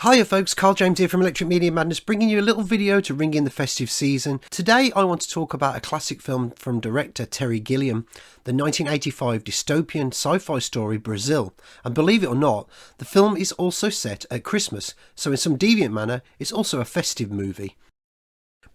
Hiya folks, Carl James here from Electric Media Madness, bringing you a little video to ring in the festive season. Today I want to talk about a classic film from director Terry Gilliam, the 1985 dystopian sci-fi story Brazil. And believe it or not, the film is also set at Christmas, so in some deviant manner it's also a festive movie.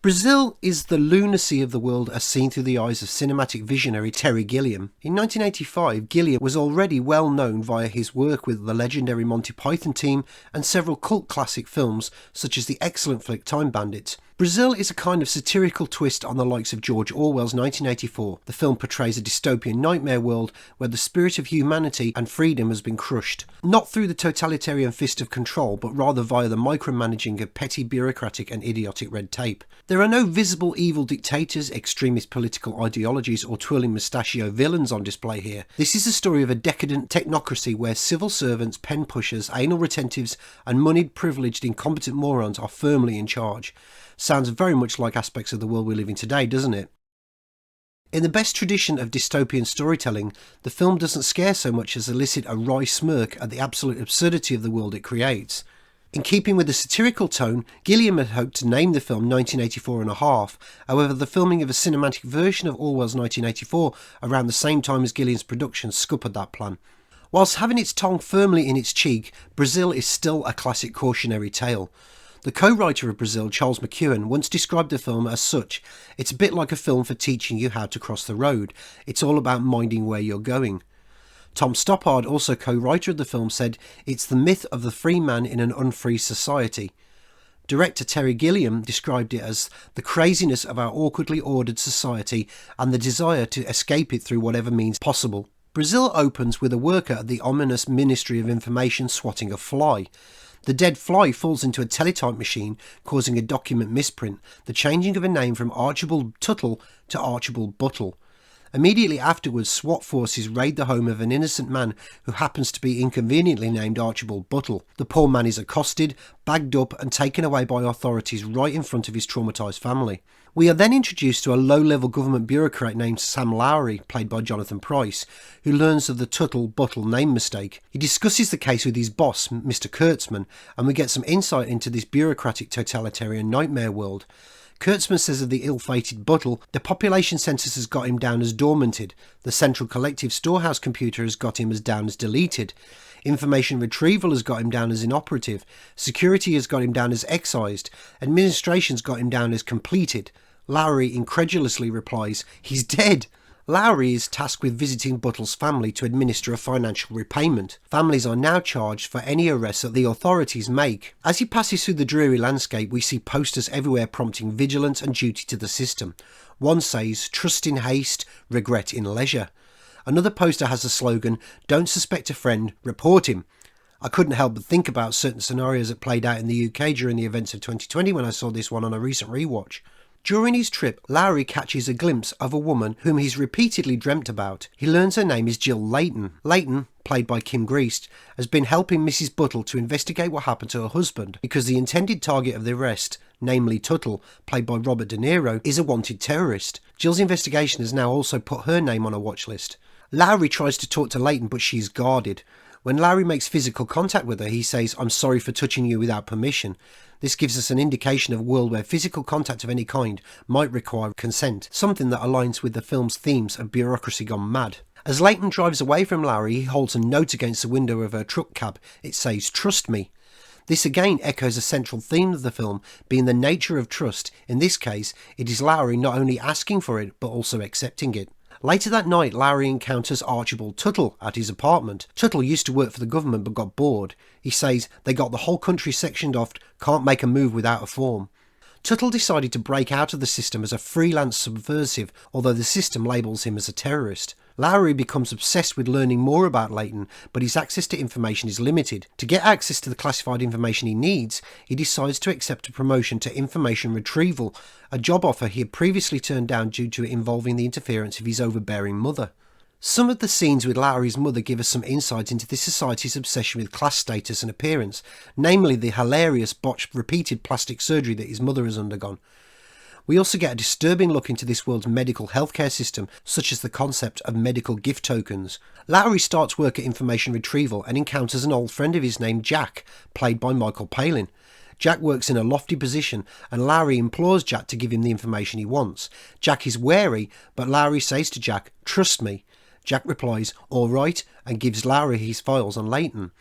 Brazil is the lunacy of the world as seen through the eyes of cinematic visionary Terry Gilliam. In 1985, Gilliam was already well known via his work with the legendary Monty Python team and several cult classic films such as the excellent flick Time Bandits. Brazil is a kind of satirical twist on the likes of George Orwell's 1984. The film portrays a dystopian nightmare world where the spirit of humanity and freedom has been crushed. Not through the totalitarian fist of control, but rather via the micromanaging of petty bureaucratic and idiotic red tape. There are no visible evil dictators, extremist political ideologies or twirling mustachio villains on display here. This is a story of a decadent technocracy where civil servants, pen pushers, anal retentives and moneyed privileged incompetent morons are firmly in charge. Sounds very much like aspects of the world we live in today, doesn't it? In the best tradition of dystopian storytelling, the film doesn't scare so much as elicit a wry smirk at the absolute absurdity of the world it creates. In keeping with the satirical tone, Gilliam had hoped to name the film 1984 and a half. However, the filming of a cinematic version of Orwell's 1984 around the same time as Gilliam's production scuppered that plan. Whilst having its tongue firmly in its cheek, Brazil is still a classic cautionary tale. The co-writer of Brazil, Charles McEwan, once described the film as such: "It's a bit like a film for teaching you how to cross the road. It's all about minding where you're going." Tom Stoppard, also co-writer of the film, said, "It's the myth of the free man in an unfree society." Director Terry Gilliam described it as the craziness of our awkwardly ordered society and the desire to escape it through whatever means possible. Brazil opens with a worker at the ominous Ministry of Information swatting a fly. The dead fly falls into a teletype machine, causing a document misprint, the changing of a name from Archibald Tuttle to Archibald Buttle. Immediately afterwards, SWAT forces raid the home of an innocent man who happens to be inconveniently named Archibald Buttle. The poor man is accosted, bagged up and taken away by authorities right in front of his traumatised family. We are then introduced to a low-level government bureaucrat named Sam Lowry, played by Jonathan Pryce, who learns of the Tuttle-Buttle name mistake. He discusses the case with his boss, Mr. Kurtzman, and we get some insight into this bureaucratic totalitarian nightmare world. Kurtzman says of the ill-fated Buttle, the population census has got him down as dormanted, the central collective storehouse computer has got him as down as deleted, information retrieval has got him down as inoperative, security has got him down as excised, administration's got him down as completed. Lowry incredulously replies, "He's dead." Lowry is tasked with visiting Buttle's family to administer a financial repayment. Families are now charged for any arrests that the authorities make. As he passes through the dreary landscape, we see posters everywhere prompting vigilance and duty to the system. One says, "Trust in haste, regret in leisure." Another poster has the slogan, "Don't suspect a friend, report him." I couldn't help but think about certain scenarios that played out in the UK during the events of 2020 when I saw this one on a recent rewatch. During his trip, Lowry catches a glimpse of a woman whom he's repeatedly dreamt about. He learns her name is Jill Layton. Layton, played by Kim Greist, has been helping Mrs. Buttle to investigate what happened to her husband because the intended target of the arrest, namely Tuttle, played by Robert De Niro, is a wanted terrorist. Jill's investigation has now also put her name on a watch list. Lowry tries to talk to Layton, but she's guarded. When Lowry makes physical contact with her, he says, "I'm sorry for touching you without permission." This gives us an indication of a world where physical contact of any kind might require consent, something that aligns with the film's themes of bureaucracy gone mad. As Layton drives away from Lowry, he holds a note against the window of her truck cab. It says, "Trust me." This again echoes a central theme of the film, being the nature of trust. In this case, it is Lowry not only asking for it, but also accepting it. Later that night, Lowry encounters Archibald Tuttle at his apartment. Tuttle used to work for the government but got bored. He says, "They got the whole country sectioned off, can't make a move without a form." Tuttle decided to break out of the system as a freelance subversive, although the system labels him as a terrorist. Lowry becomes obsessed with learning more about Layton, but his access to information is limited. To get access to the classified information he needs, he decides to accept a promotion to information retrieval, a job offer he had previously turned down due to it involving the interference of his overbearing mother. Some of the scenes with Lowry's mother give us some insight into this society's obsession with class status and appearance, namely the hilarious botched repeated plastic surgery that his mother has undergone. We also get a disturbing look into this world's medical healthcare system, such as the concept of medical gift tokens. Lowry starts work at information retrieval and encounters an old friend of his named Jack, played by Michael Palin. Jack works in a lofty position and Lowry implores Jack to give him the information he wants. Jack is wary, but Lowry says to Jack, "Trust me." Jack replies, "All right," and gives Lowry his files on Leighton.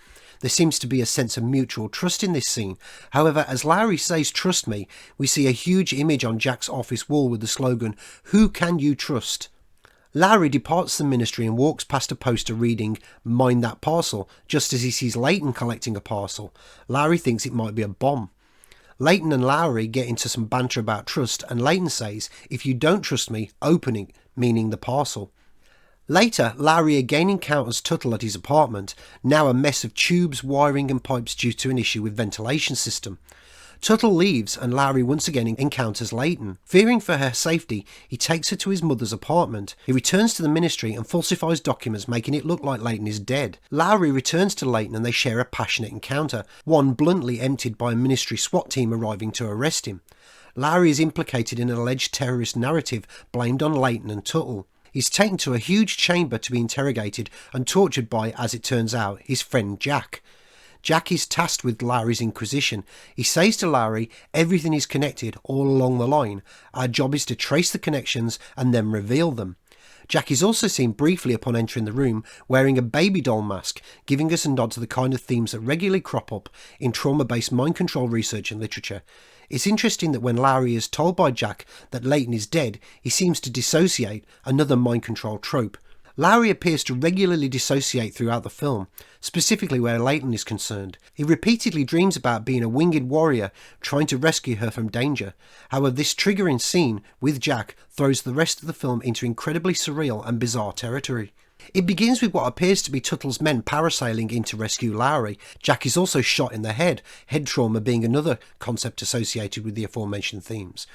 There seems to be a sense of mutual trust in this scene. However, as Lowry says "trust me," we see a huge image on Jack's office wall with the slogan, "Who can you trust?" Lowry departs the ministry and walks past a poster reading "Mind that parcel," just as he sees Leighton collecting a parcel. Lowry thinks it might be a bomb. Leighton and Lowry get into some banter about trust, and Leighton says, "If you don't trust me, open it," meaning the parcel. Later, Lowry again encounters Tuttle at his apartment, now a mess of tubes, wiring and pipes due to an issue with ventilation system. Tuttle leaves and Lowry once again encounters Leighton. Fearing for her safety, he takes her to his mother's apartment. He returns to the ministry and falsifies documents, making it look like Leighton is dead. Lowry returns to Leighton and they share a passionate encounter, one bluntly emptied by a ministry SWAT team arriving to arrest him. Lowry is implicated in an alleged terrorist narrative blamed on Leighton and Tuttle. He's taken to a huge chamber to be interrogated and tortured by, as it turns out, his friend Jack. Jack is tasked with Lowry's inquisition. He says to Lowry, "Everything is connected all along the line. Our job is to trace the connections and then reveal them." Jack is also seen briefly upon entering the room wearing a baby doll mask, giving us a nod to the kind of themes that regularly crop up in trauma-based mind control research and literature. It's interesting that when Lowry is told by Jack that Leighton is dead, he seems to dissociate, another mind control trope. Lowry appears to regularly dissociate throughout the film, specifically where Leighton is concerned. He repeatedly dreams about being a winged warrior trying to rescue her from danger. However, this triggering scene with Jack throws the rest of the film into incredibly surreal and bizarre territory. It begins with what appears to be Tuttle's men parasailing in to rescue Lowry. Jack is also shot in the head trauma being another concept associated with the aforementioned themes.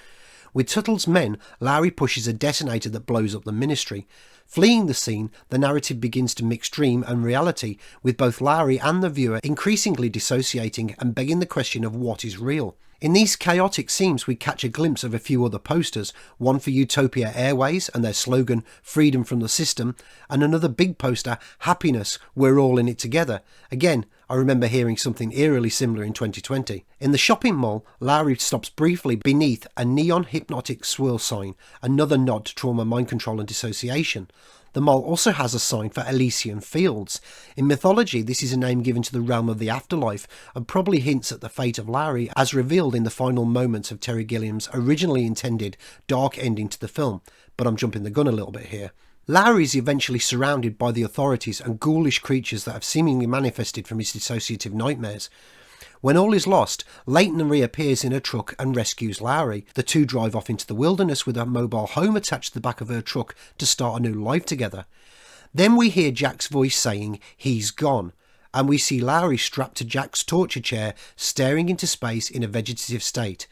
With Tuttle's men, Lowry pushes a detonator that blows up the ministry. Fleeing the scene, the narrative begins to mix dream and reality, with both Lowry and the viewer increasingly dissociating and begging the question of what is real. In these chaotic scenes, we catch a glimpse of a few other posters, one for Utopia Airways and their slogan, "Freedom from the System," and another big poster, "Happiness, we're all in it together." Again, I remember hearing something eerily similar in 2020. In the shopping mall, Lowry stops briefly beneath a neon hypnotic swirl sign, another nod to trauma, mind control and dissociation. The mall also has a sign for Elysian Fields. In mythology, this is a name given to the realm of the afterlife and probably hints at the fate of Lowry as revealed in the final moments of Terry Gilliam's originally intended dark ending to the film, but I'm jumping the gun a little bit here. Lowry is eventually surrounded by the authorities and ghoulish creatures that have seemingly manifested from his dissociative nightmares. When all is lost, Leighton reappears in a truck and rescues Lowry. The two drive off into the wilderness with a mobile home attached to the back of her truck to start a new life together. Then we hear Jack's voice saying, "He's gone," and we see Lowry strapped to Jack's torture chair, staring into space in a vegetative state.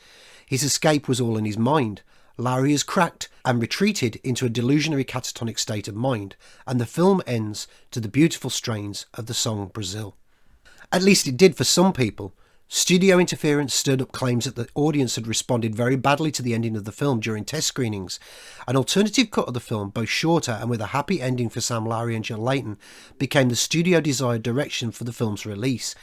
His escape was all in his mind. Lowry is cracked and retreated into a delusionary catatonic state of mind, and the film ends to the beautiful strains of the song Brazil. At least it did for some people. Studio interference stirred up claims that the audience had responded very badly to the ending of the film during test screenings. An alternative cut of the film, both shorter and with a happy ending for Sam Lowry and Jill Leighton, became the studio-desired direction for the film's release.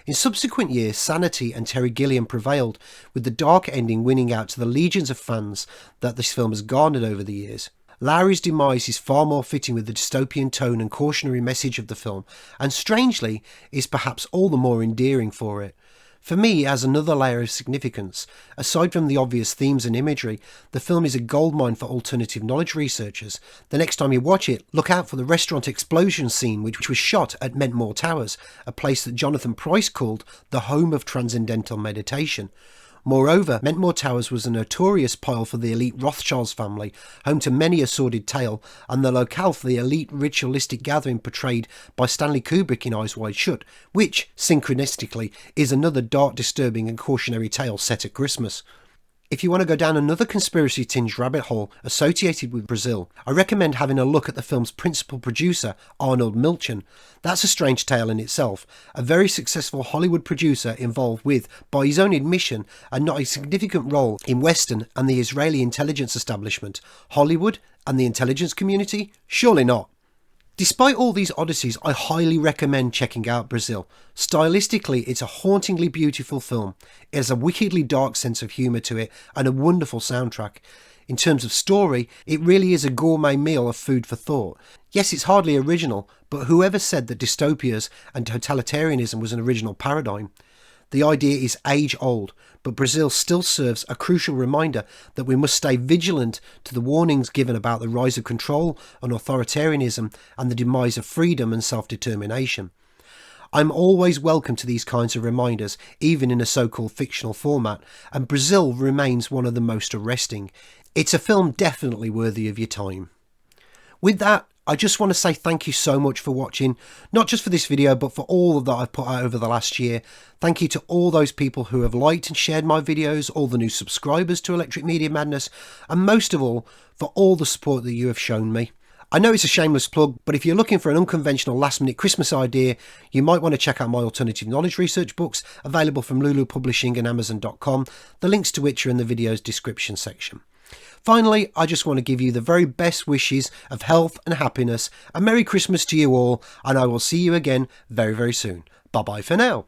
In subsequent years, Sanity and Terry Gilliam prevailed, with the dark ending winning out to the legions of fans that this film has garnered over the years. Lowry's demise is far more fitting with the dystopian tone and cautionary message of the film, and strangely, is perhaps all the more endearing for it. For me, it has another layer of significance. Aside from the obvious themes and imagery, the film is a goldmine for alternative knowledge researchers. The next time you watch it, look out for the restaurant explosion scene which was shot at Mentmore Towers, a place that Jonathan Pryce called the home of transcendental meditation. Moreover, Mentmore Towers was a notorious pile for the elite Rothschilds family, home to many a sordid tale, and the locale for the elite ritualistic gathering portrayed by Stanley Kubrick in Eyes Wide Shut, which, synchronistically, is another dark, disturbing and cautionary tale set at Christmas. If you want to go down another conspiracy-tinged rabbit hole associated with Brazil, I recommend having a look at the film's principal producer, Arnold Milchan. That's a strange tale in itself. A very successful Hollywood producer involved with, by his own admission, a not insignificant role in Western and the Israeli intelligence establishment. Hollywood and the intelligence community? Surely not. Despite all these oddities, I highly recommend checking out Brazil. Stylistically, it's a hauntingly beautiful film. It has a wickedly dark sense of humour to it and a wonderful soundtrack. In terms of story, it really is a gourmet meal of food for thought. Yes, it's hardly original, but whoever said that dystopias and totalitarianism was an original paradigm? The idea is age-old, but Brazil still serves a crucial reminder that we must stay vigilant to the warnings given about the rise of control and authoritarianism and the demise of freedom and self-determination. I'm always welcome to these kinds of reminders, even in a so-called fictional format, and Brazil remains one of the most arresting. It's a film definitely worthy of your time. With that, I just want to say thank you so much for watching, not just for this video, but for all that I've put out over the last year. Thank you to all those people who have liked and shared my videos, all the new subscribers to Electric Media Madness, and most of all, for all the support that you have shown me. I know it's a shameless plug, but if you're looking for an unconventional last-minute Christmas idea, you might want to check out my alternative knowledge research books, available from Lulu Publishing and Amazon.com, the links to which are in the video's description section. Finally, I just want to give you the very best wishes of health and happiness. A Merry Christmas to you all, and I will see you again very, very soon. Bye-bye for now.